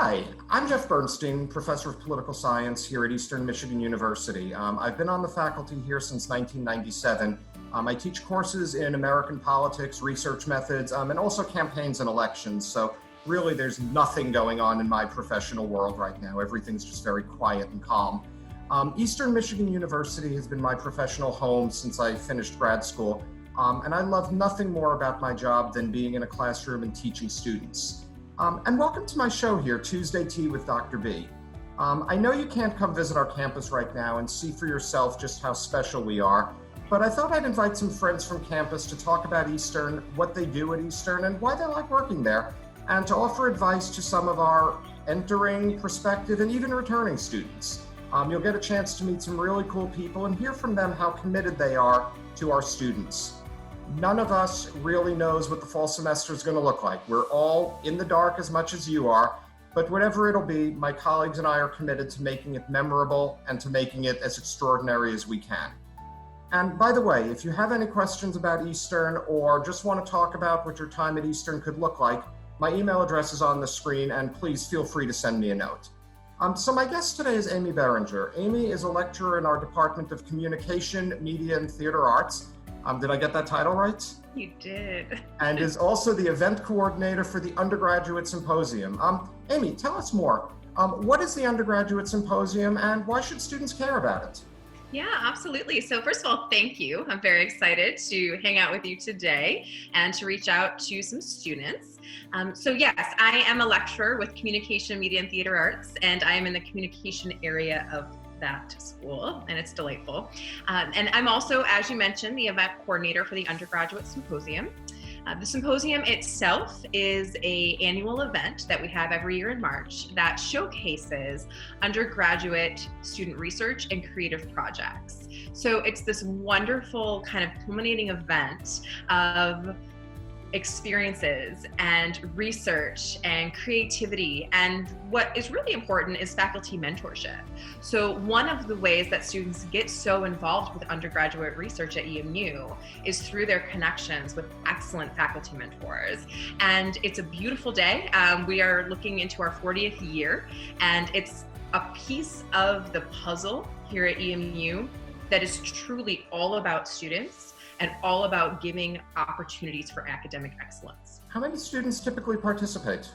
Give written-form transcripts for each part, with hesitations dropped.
Hi, I'm Jeff Bernstein, professor of political science here at Eastern Michigan University. I've been on the faculty here since 1997. I teach courses in American politics, research methods, and also campaigns and elections. So really there's nothing going on in my professional world right now. Everything's just very quiet and calm. Eastern Michigan University has been my professional home since I finished grad school. And I love nothing more about my job than being in a classroom and teaching students. And welcome to my show here, Tuesday Tea with Dr. B. I know you can't come visit our campus right now and see for yourself just how special we are, but I thought I'd invite some friends from campus to talk about Eastern, what they do at Eastern, and why they like working there, and to offer advice to some of our entering, prospective, and even returning students. You'll get a chance to meet some really cool people and hear from them how committed they are to our students. None of us really knows what the fall semester is going to look like. We're all in the dark as much as you are, but whatever it'll be, my colleagues and I are committed to making it memorable and to making it as extraordinary as we can. And by the way, if you have any questions about Eastern or just want to talk about what your time at Eastern could look like, my email address is on the screen, and please feel free to send me a note. So my guest today is Amy Bearinger. Amy is a lecturer in our Department of Communication, Media, and Theater Arts. Did I get that title right? You did. And is also the event coordinator for the Undergraduate Symposium. Amy, tell us more. What is the Undergraduate Symposium and why should students care about it? Yeah, absolutely. So first of all, thank you. I'm very excited to hang out with you today and to reach out to some students. So yes, I am a lecturer with Communication, Media, and Theater Arts, and I am in the communication area of that school, and it's delightful. And I'm also, as you mentioned, the event coordinator for the Undergraduate Symposium. The symposium itself is an annual event that we have every year in March that showcases undergraduate student research and creative projects. So it's this wonderful kind of culminating event of experiences and research and creativity, and what is really important is faculty mentorship. So one of the ways that students get so involved with undergraduate research at EMU is through their connections with excellent faculty mentors. And it's a beautiful day. We are looking into our 40th year, and it's a piece of the puzzle here at EMU that is truly all about students and all about giving opportunities for academic excellence. How many students typically participate?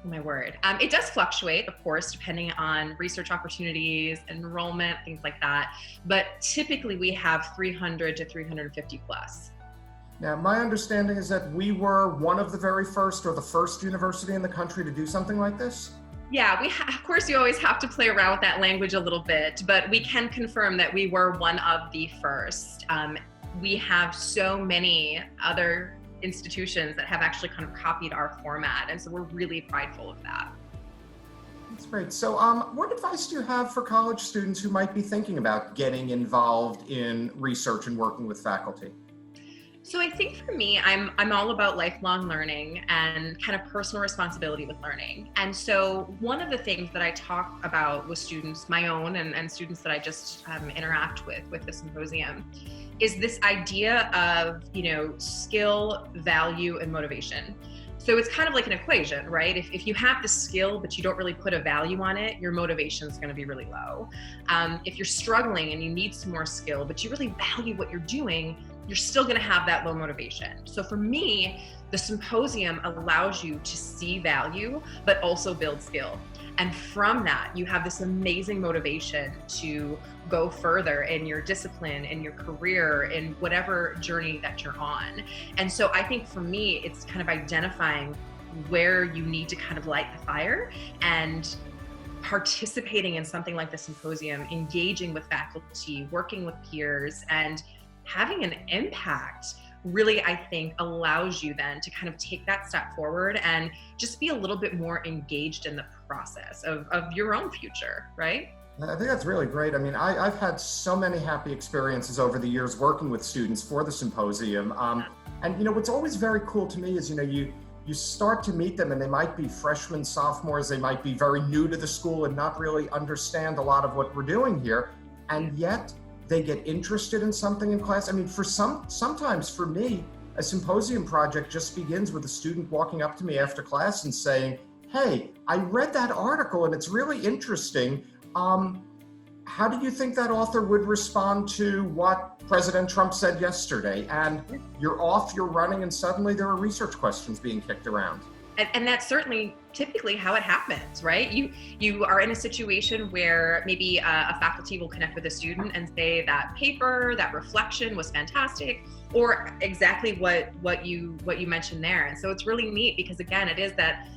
Oh my word. It does fluctuate, of course, depending on research opportunities, enrollment, things like that. But typically we have 300 to 350 plus. Now, my understanding is that we were one of the very first or the first university in the country to do something like this. Yeah, of course, you always have to play around with that language a little bit, but we can confirm that we were one of the first. We have so many other institutions that have actually kind of copied our format, and so we're really prideful of that. That's great. So what advice do you have for college students who might be thinking about getting involved in research and working with faculty? So I think for me, I'm all about lifelong learning and kind of personal responsibility with learning. And so one of the things that I talk about with students, my own and students that I just interact with the symposium, is this idea of, skill, value, and motivation. So it's kind of like an equation, right? If you have the skill, but you don't really put a value on it, your motivation is going to be really low. If you're struggling and you need some more skill, but you really value what you're doing, you're still going to have that low motivation. So for me, the symposium allows you to see value, but also build skill. And from that, you have this amazing motivation to go further in your discipline, in your career, in whatever journey that you're on. And so I think for me, it's kind of identifying where you need to kind of light the fire and participating in something like the symposium, engaging with faculty, working with peers, and having an impact really, I think, allows you then to kind of take that step forward and just be a little bit more engaged in the process of your own future, right? I think that's really great. I mean, I've had so many happy experiences over the years working with students for the symposium. And what's always very cool to me is, you start to meet them and they might be freshmen, sophomores, they might be very new to the school and not really understand a lot of what we're doing here. And yet they get interested in something in class. I mean, sometimes for me, a symposium project just begins with a student walking up to me after class and saying, hey, I read that article and it's really interesting. How do you think that author would respond to what President Trump said yesterday? And you're off, you're running, and suddenly there are research questions being kicked around. And that's certainly typically how it happens, right? You are in a situation where maybe a faculty will connect with a student and say that paper, that reflection was fantastic, or exactly what you mentioned there. And so it's really neat because, again, it is that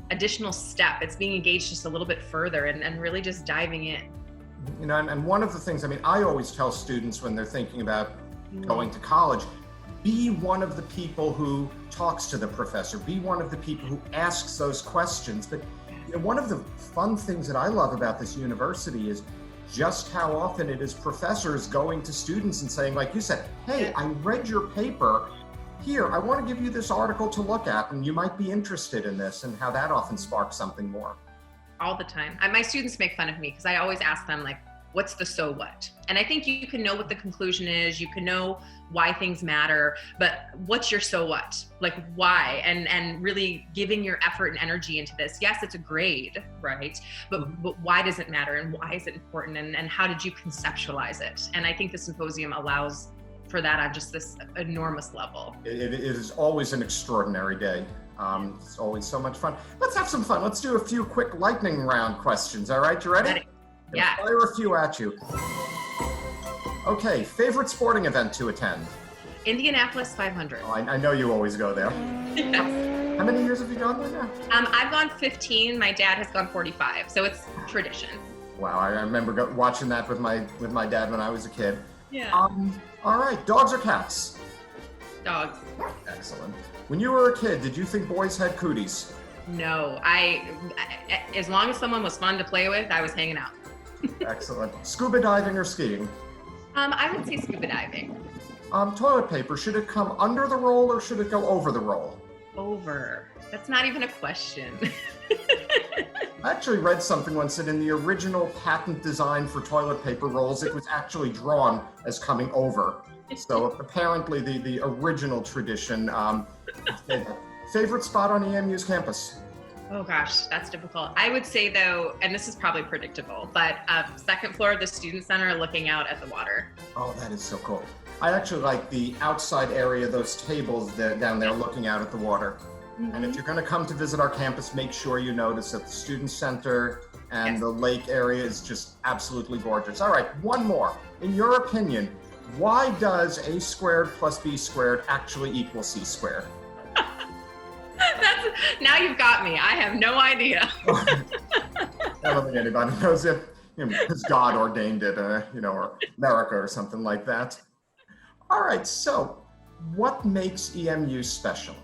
additional step. It's being engaged just a little bit further and really just diving in. You know, and one of the things, I mean, I always tell students when they're thinking about going to college, be one of the people who talks to the professor, be one of the people who asks those questions. But you know, one of the fun things that I love about this university is just how often it is professors going to students and saying, like you said, hey, I read your paper. Here, I want to give you this article to look at, and you might be interested in this, and how that often sparks something more. All the time. My students make fun of me because I always ask them, like, what's the so what? And I think you can know what the conclusion is, you can know why things matter, but what's your so what? Like, why? And really giving your effort and energy into this. Yes, it's a grade, right? But why does it matter, and why is it important, and how did you conceptualize it? And I think the symposium allows for that on just this enormous level. It is always an extraordinary day. It's always so much fun. Let's have some fun. Let's do a few quick lightning round questions. All right, you ready? Yeah. Fire a few at you. Okay, favorite sporting event to attend? Indianapolis 500. Oh, I know you always go there. Yes. How many years have you gone there now? I've gone 15. My dad has gone 45. So it's tradition. Wow, I remember watching that with my dad when I was a kid. Yeah. All right, dogs or cats? Dogs. Excellent. When you were a kid, did you think boys had cooties? No, I as long as someone was fun to play with, I was hanging out. Excellent. Scuba diving or skiing? I would say scuba diving. Toilet paper, should it come under the roll or should it go over the roll? Over. That's not even a question. I actually read something once that in the original patent design for toilet paper rolls, it was actually drawn as coming over. So apparently the original tradition. Favorite spot on EMU's campus? Oh gosh, that's difficult. I would say though, and this is probably predictable, but second floor of the student center looking out at the water. Oh, that is so cool. I actually like the outside area, those tables down there looking out at the water. Mm-hmm. And if you're going to come to visit our campus, make sure you notice that the student center and the lake area is just absolutely gorgeous. All right, one more. In your opinion, why does a squared plus b squared actually equal c squared? Now you've got me. I have no idea. I don't think anybody knows it. Because God ordained it, or America or something like that. All right, so what makes EMU special?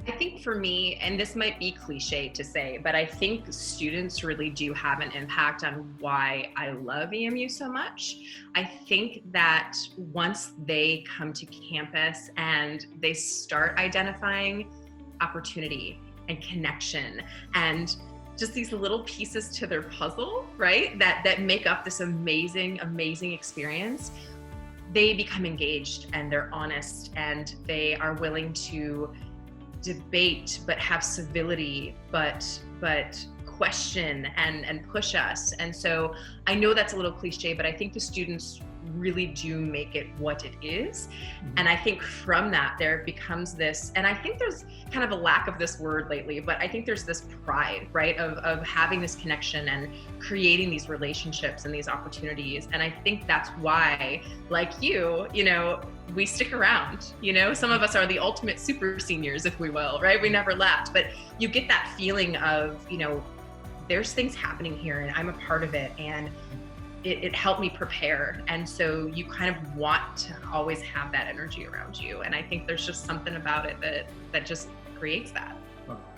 I think for me, and this might be cliche to say, but I think students really do have an impact on why I love EMU so much. I think that once they come to campus and they start identifying opportunity and connection and just these little pieces to their puzzle, right? That make up this amazing, amazing experience, they become engaged and they're honest and they are willing to debate, but have civility, but question and push us. And so I know that's a little cliche, but I think the students really do make it what it is. And I think from that there becomes this, and I think there's kind of a lack of this word lately, but I think there's this pride, right, of having this connection and creating these relationships and these opportunities. And I think that's why, like you, we stick around. Some of us are the ultimate super seniors, if we will, right? We never left, but you get that feeling of, there's things happening here and I'm a part of it, and it helped me prepare. And so you kind of want to always have that energy around you. And I think there's just something about it that just creates that.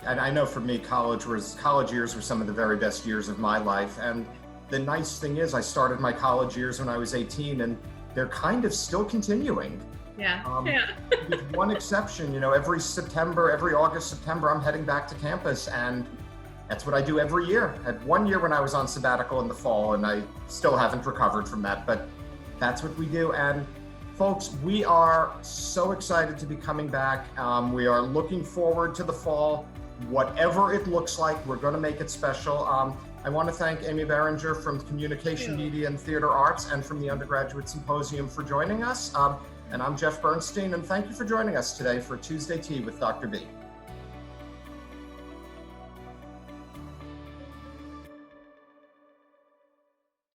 And I know for me, college years were some of the very best years of my life. And the nice thing is I started my college years when I was 18 and they're kind of still continuing. Yeah. With one exception, every August, September, I'm heading back to campus, and that's what I do every year. I had 1 year when I was on sabbatical in the fall, and I still haven't recovered from that, but that's what we do. And folks, we are so excited to be coming back. We are looking forward to the fall. whatever it looks like, we're going to make it special. I want to thank Amy Bearinger from Communication, Media, and Theater Arts and from the Undergraduate Symposium for joining us. And I'm Jeff Bernstein, and thank you for joining us today for Tuesday Tea with Dr. B.